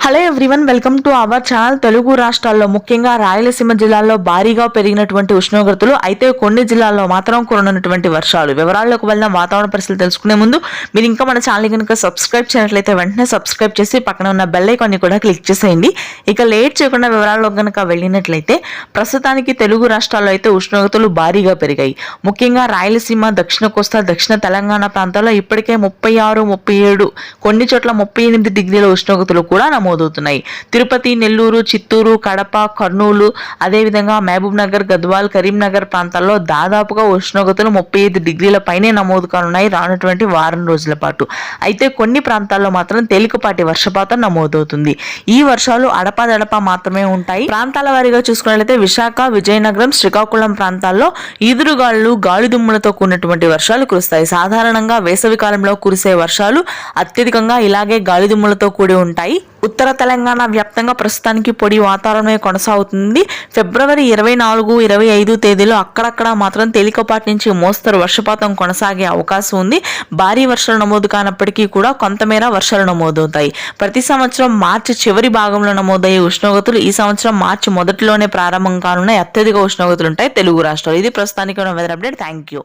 Hello everyone, welcome to our channel. Telugu రాష్ట్రాల్లో ముఖ్యంగా రాయలసీమ జిల్లాల్లో భారీగా పెరిగినటువంటి ఉష్ణోగ్రతలు, అయితే కొన్ని జిల్లాల్లో మాత్రం కురనున్నటువంటి వర్షాలు. వివరాల్లోకి వెళ్ళిన వాతావరణ పరిస్థితులు తెలుసుకునే ముందు మీరు ఇంకా మన ఛానల్ కనుక సబ్స్క్రైబ్ చేయనట్లయితే వెంటనే సబ్స్క్రైబ్ చేసి పక్కన ఉన్న బెల్ ఐకాన్ని కూడా క్లిక్ చేసేయండి. ఇక లేట్ చేయకుండా వివరాల్లో కనుక వెళ్ళినట్లయితే ప్రస్తుతానికి తెలుగు రాష్ట్రాల్లో అయితే ఉష్ణోగ్రతలు భారీగా పెరిగాయి. ముఖ్యంగా రాయలసీమ, దక్షిణ కోస్తా, దక్షిణ తెలంగాణ ప్రాంతాల్లో ఇప్పటికే 36, 37, కొన్ని చోట్ల 38 డిగ్రీల ఉష్ణోగ్రతలు కూడా నమోదవుతున్నాయి. తిరుపతి, నెల్లూరు, చిత్తూరు, కడప, కర్నూలు, అదేవిధంగా మహబూబ్ నగర్, గద్వాల్, కరీంనగర్ ప్రాంతాల్లో దాదాపుగా ఉష్ణోగ్రతలు 35 డిగ్రీల పైనే నమోదు కానున్నాయి రానున్నటువంటి వారం రోజుల పాటు. అయితే కొన్ని ప్రాంతాల్లో మాత్రం తేలికపాటి వర్షపాతం నమోదవుతుంది. ఈ వర్షాలు అడపాదడపా మాత్రమే ఉంటాయి. ప్రాంతాల వారీగా చూసుకున్నట్లయితే విశాఖ, విజయనగరం, శ్రీకాకుళం ప్రాంతాల్లో ఈదురుగాలు, గాలిదుమ్ములతో కూడినటువంటి వర్షాలు కురుస్తాయి. సాధారణంగా వేసవి కాలంలో కురిసే వర్షాలు అత్యధికంగా ఇలాగే గాలిదుమ్ములతో కూడి ఉంటాయి. ఉత్తర తెలంగాణ వ్యాప్తంగా ప్రస్తుతానికి పొడి వాతావరణమే కొనసాగుతుంది. ఫిబ్రవరి 24, 25 తేదీలో అక్కడక్కడ మాత్రం తేలికపాటి నుంచి మోస్తరు వర్షపాతం కొనసాగే అవకాశం ఉంది. భారీ వర్షాలు నమోదు కానప్పటికీ కూడా కొంతమేర వర్షాలు నమోదవుతాయి. ప్రతి సంవత్సరం మార్చి చివరి భాగంలో నమోదయ్యే ఉష్ణోగ్రతలు ఈ సంవత్సరం మార్చి మొదటిలోనే ప్రారంభం కానున్న అత్యధిక ఉష్ణోగ్రతలు ఉంటాయి తెలుగు రాష్ట్రాలు. ఇది ప్రస్తుతానికి వెదర్ అప్డేట్. Thank you.